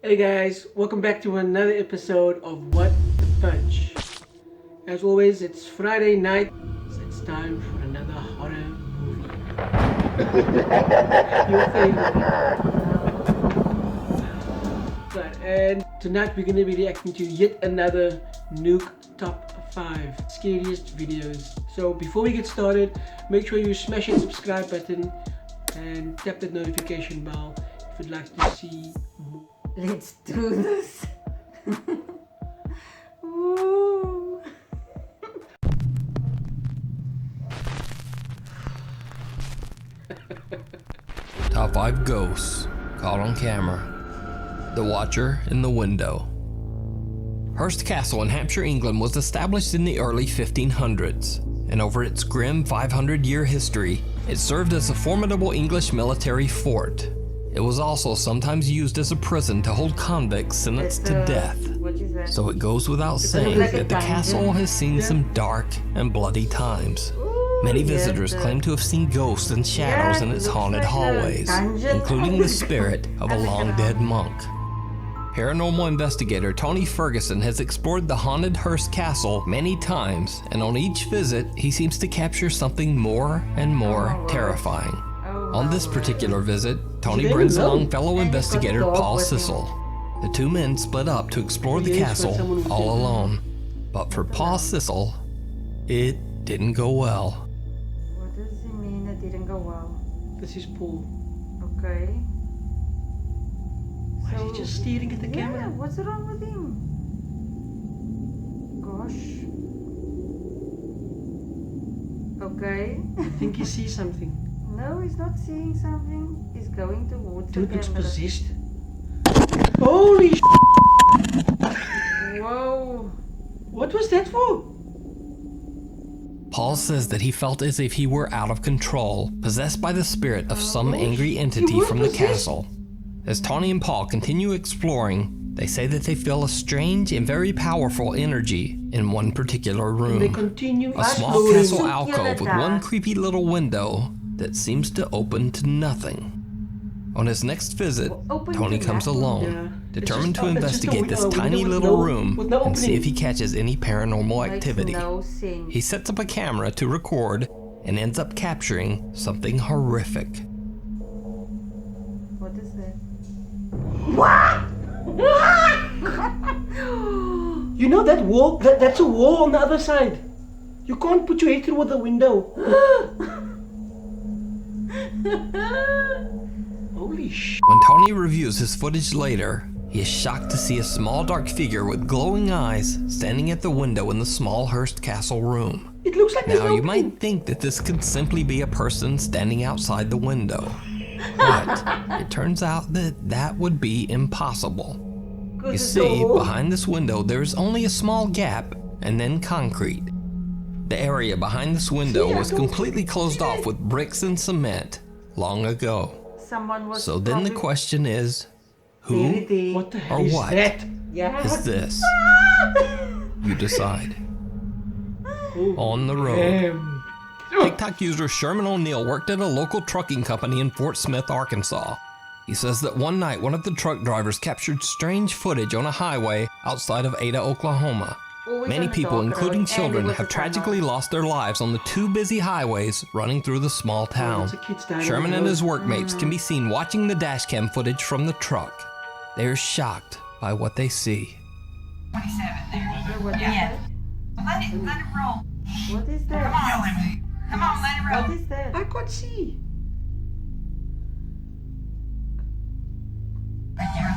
Hey guys, welcome back to another episode of What the Fudge. As always, it's Friday night, so it's time for another horror movie. Your favorite. Right, and tonight we're going to be reacting to yet another Nuke Top 5 Scariest Videos. So before we get started, make sure you smash that subscribe button and tap that notification bell if you'd like to see more. Let's do this. Woo. Top 5 Ghosts Caught on Camera. The Watcher in the Window. Hurst Castle in Hampshire, England was established in the early 1500s, and over its grim 500-year history, it served as a formidable English military fort. It was also sometimes used as a prison to hold convicts sentenced to death. So it goes without saying that the castle has seen some dark and bloody times. Many visitors claim to have seen ghosts and shadows in its haunted hallways, including the spirit of a long-dead monk. Paranormal investigator Tony Ferguson has explored the haunted Hurst Castle many times, and on each visit, he seems to capture something more and more terrifying. On this particular visit, Tony brings along fellow investigator Paul Sissel. The two men split up to explore the castle all alone. But for Paul Sissel, it didn't go well. What does it mean it didn't go well? This is Paul. Okay. Why is he just staring at the camera? Yeah, what's wrong with him? Gosh. Okay. I think he sees something. No, he's not seeing something. He's going towards Dude the looks camera. possessed. Holy sh**! Whoa. What was that for? Paul says that he felt as if he were out of control, possessed by the spirit of some angry entity from the castle. As Tony and Paul continue exploring, they say that they feel a strange and very powerful energy in one particular room. They continue A small castle alcove with one creepy little window that seems to open to nothing. On his next visit, Tony comes alone, determined to investigate this tiny little room and see if he catches any paranormal activity. No sense. He sets up a camera to record and ends up capturing something horrific. What is that? You know that wall? That's a wall on the other side. You can't put your head through the window. Holy sh**. When Tony reviews his footage later, he is shocked to see a small dark figure with glowing eyes standing at the window in the small Hurst Castle room. It looks like there's Now no you might think that this could simply be a person standing outside the window, but it turns out that that would be impossible. You see, behind this window there is only a small gap and then concrete. The area behind this window was completely closed off with bricks and cement long ago. Someone was So then the probably question is, who What the hell or is what that? is this? You decide. On the road. Damn. TikTok user Sherman O'Neill worked at a local trucking company in Fort Smith, Arkansas. He says that one night one of the truck drivers captured strange footage on a highway outside of Ada, Oklahoma. always Many on the people, dark including road, and children, it was have a tunnel. tragically lost their lives on the two busy highways running through the small town. It's a kid's diner. Sherman and his workmates can be seen watching the dashcam footage from the truck. They are shocked by what they see. 27 there. What is Yeah. that? Let it roll. What is Come that? on, Emily. Come on, let it What roll. is that? I can't see. Right there.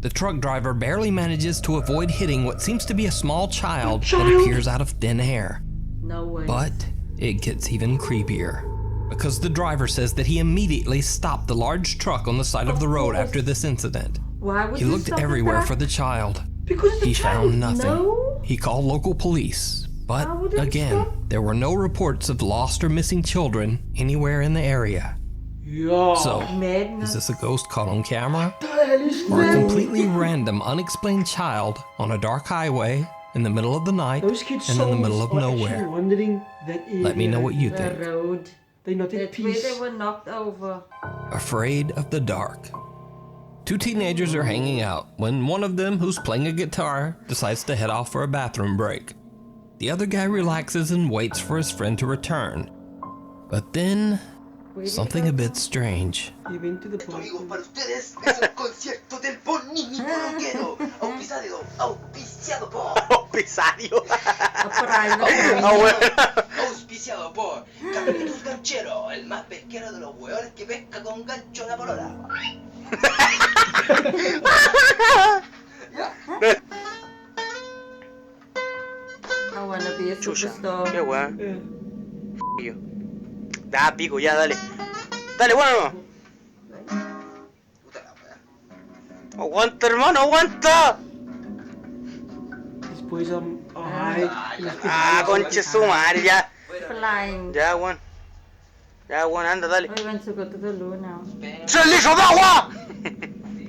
The truck driver barely manages to avoid hitting what seems to be a small child that Child? appears out of thin air. No way. But it gets even creepier, because the driver says that he immediately stopped the large truck on the side of the road after this incident. Why would He you looked stop at everywhere that? for the child. Because it's a He child. found nothing. No. He called local police, but How would it again, stop? there were no reports of lost or missing children anywhere in the area. Yeah. So, Madness. is this a ghost caught on camera? What the hell is Or a that? completely random, unexplained child on a dark highway in the middle of the night Those kids' and in the souls middle of are actually nowhere? wandering that area. Let me know what you The think. road. They're not at That's where peace. they were knocked over. Afraid of the dark. Two teenagers are hanging out when one of them, who's playing a guitar, decides to head off for a bathroom break. The other guy relaxes and waits for his friend to return. But then, something a bit strange. You've been to the Esto, party. amigos, para ustedes es el concierto del bonito rockero. Auspiciado por. Auspiciado. Auspiciado por Capelitos Ganchero, el más pesquero de los hueones que pesca con gancho la polola. I wanna be a Chucha, superstar. qué weón. Yeah. Da pico, ya, dale. Dale, bueno. Aguanta, hermano, aguanta. These boys are high. Conche su madre, ya. Flying. Ya, weón. Ya, weón, anda, dale. We want to go to the loo now. ¡3 litros de agua!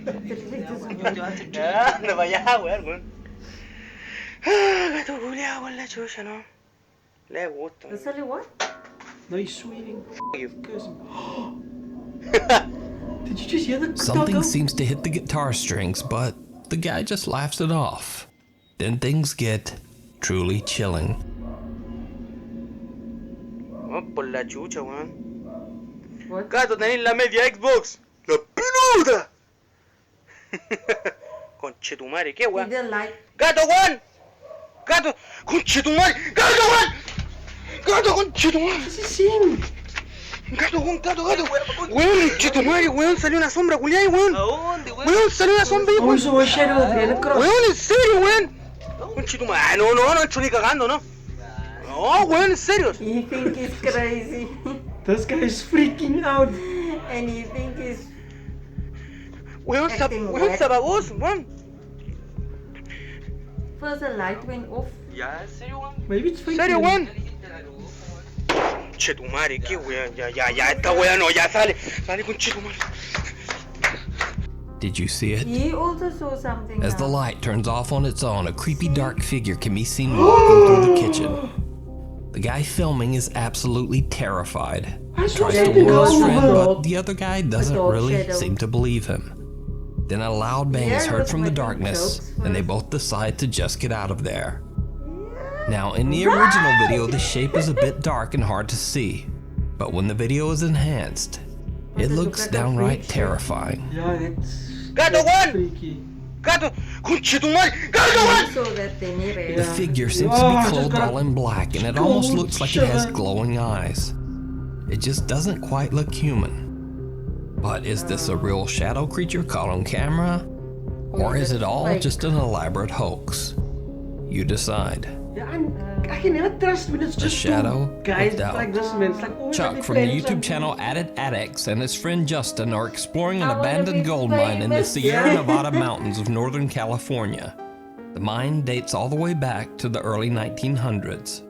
3 liters of water. Ya, anda para allá, weón. Gato culiao con la chucha, ¿no? Le gusta. That's only what? No, he's sweating. You. Did you just hear the Something doggo? seems to hit the guitar strings, but the guy just laughs it off. Then things get truly chilling. Oh, por la chucha, weón. What? Gato, tenés la media Xbox. ¡La peluda! Conchetumare, ¿qué, Did weón? the light? ¡Gato, weón! ¡Gato! ¡Conchetumare! ¡Gato, weón! ¡Gato, conchetumare! What's he seeing? ¡Gato, weón! ¡Gato, gato! ¡Weón, conchetumare, weón! Salió una sombra, culiá, weón. ¿A dónde, weón? Weón, salió una sombra, Oh, we weón. saw a shadow again across. Weón, en serio, weón. Conchetumare. Ah, no entro ni cagando, ¿no? No, weón, en serio. You think he's crazy. This guy's freaking out. And you think he's... Weón, Acting weón, wet. se apagó, weón. First the light went off. Ya, en serio, weón. Maybe it's ¿En freaking serio, him. weón? Chetumare, qué weón, ya, esta weón no, ya sale con chetumare. Did you see it? He also saw something As the now. light turns off on its own, a creepy dark figure can be seen walking through the kitchen. The guy filming is absolutely terrified. I saw Tries to something warn his over friend, her. but the other guy doesn't dog really shadow. seem to believe him. Then a loud bang is Yeah, heard that's from the making darkness, jokes and they first. both decide to just get out of there. Now, in the original video, the shape is a bit dark and hard to see, but when the video is enhanced, it Does it look looks like a downright freak show? terrifying. Yeah, it's Gato, weón! freaky. Gato, con chetumare, gato, weón! He saw that then he ran. The Yeah. figure seems to Oh, I be just clothed got all in black, and it almost cold looks like it has shiver. glowing eyes. It just doesn't quite look human. But is this a real shadow creature caught on camera? Or is it all just an elaborate hoax? You decide. Yeah, I can never trust when it's The just shadow two guys of doubt. like this, man. It's like always Chuck like from the they're YouTube playing channel Added Addicts and his friend Justin are exploring an I wanna abandoned be gold mine in the famous. Sierra Nevada mountains of Northern California. The mine dates all the way back to the early 1900s.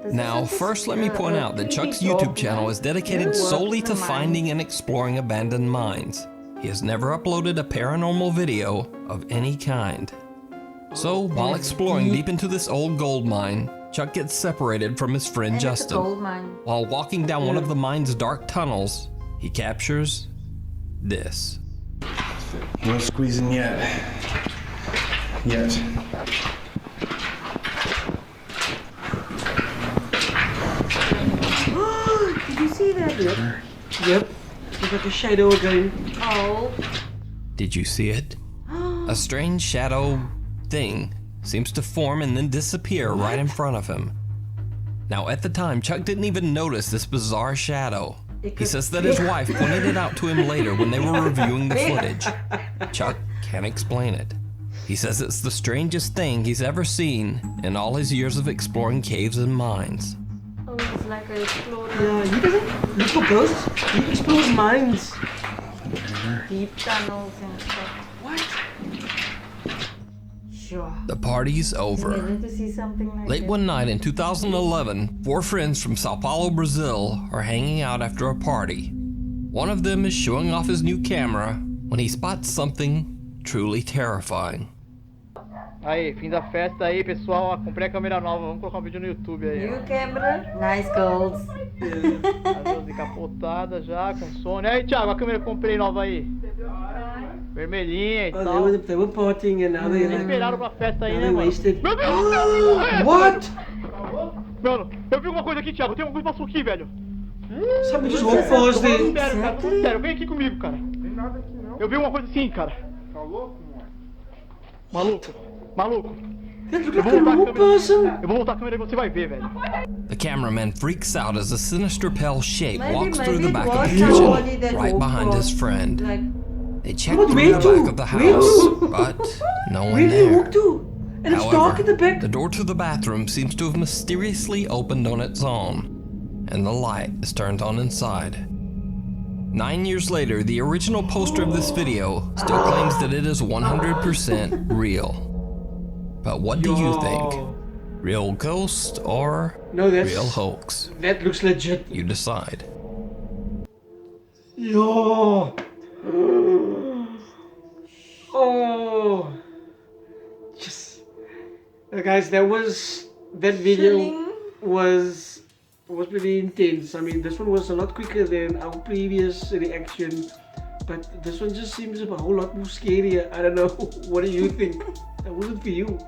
This Now, is a- first let me point out that Chuck's YouTube channel is dedicated solely to finding and exploring abandoned mines. He has never uploaded a paranormal video of any kind. So, while exploring deep into this old gold mine, Chuck gets separated from his friend And it's a Justin. gold mine. While walking down one of the mine's dark tunnels, he captures this. No squeezing yet. Yet. Did you see that? Yep. It's like a shadow again. Oh. Did you see it? A strange shadow thing seems to form and then disappear right in front of him. Now, at the time, Chuck didn't even notice this bizarre shadow. He says that his wife pointed it out to him later when they were reviewing the footage. Chuck can't explain it. He says it's the strangest thing he's ever seen in all his years of exploring caves and mines. Oh, it's like a explorer. Yeah, he doesn't look for ghosts. He explores mines. Deep tunnels and stuff. What? Sure. The party's over. Imagine to see something like Late that. one night in 2011, four friends from Sao Paulo, Brazil are hanging out after a party. One of them is showing off his new camera when he spots something truly terrifying. Aí, fim da festa aí, pessoal. Ó, comprei a câmera nova, vamos colocar um vídeo no YouTube aí. New camera, nice goals. As duas encapotadas já, com Sony. Aí, Thiago, a câmera que eu comprei nova aí. Vermelhinha e Oh, tal. they were partying and now they're Eles like, esperaram pra festa aí, now né, they're mano? wasted. Meu Deus! What? Mano, eu vi uma coisa aqui, Thiago. Tem uma coisa que passou aqui, velho. Somebody just walked past there. Sério, cara. Tô sério. Vem aqui comigo, cara. Tem nada aqui não. Eu vi uma coisa assim, cara. Tá louco, mano? Maluco. Maluco. That looked Eu like vou a voltar a real câmera. person. Eu vou voltar a câmera e você vai ver, velho. The cameraman freaks out as a sinister pale shape Maybe- walks through maybe the it back of was the somebody kitchen, that right walked behind his past, friend. Like, They check But through where the back to? of the Where house, to? but no one Where did he there. walk to? And it's dark in the back. The door to the bathroom seems to have mysteriously opened on its own, and the light is turned on inside. 9 years later, the original poster of this video still claims that it is 100% real. But what do you think? Real ghost or No, that's real hoax? that looks legit. You decide. Yo. Oh. Yes. Guys, that video chilling. was pretty intense. I mean, this one was a lot quicker than our previous reaction, but this one just seems a whole lot more scarier. I don't know. What do you think? That wasn't for you.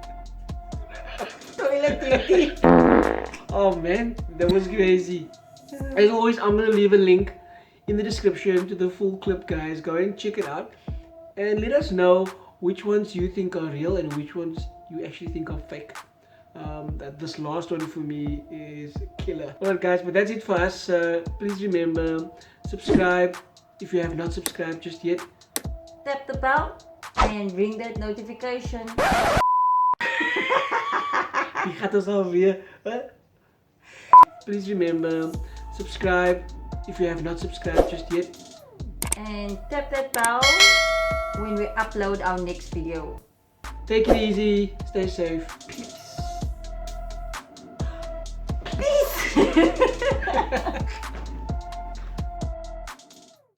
Toilet duty. Oh man, that was crazy. As always, I'm gonna leave a link in the description to the full clip, guys. Go and check it out and let us know which ones you think are real and which ones you actually think are fake. That this last one for me is killer. Alright guys, but that's it for us. Please remember, subscribe if you have not subscribed just yet. Tap the bell and ring that notification. Die gaat ons alweer. Huh? Please remember, subscribe if you have not subscribed just yet. And tap that bell when we upload our next video. Take it easy, stay safe. Peace. Peace!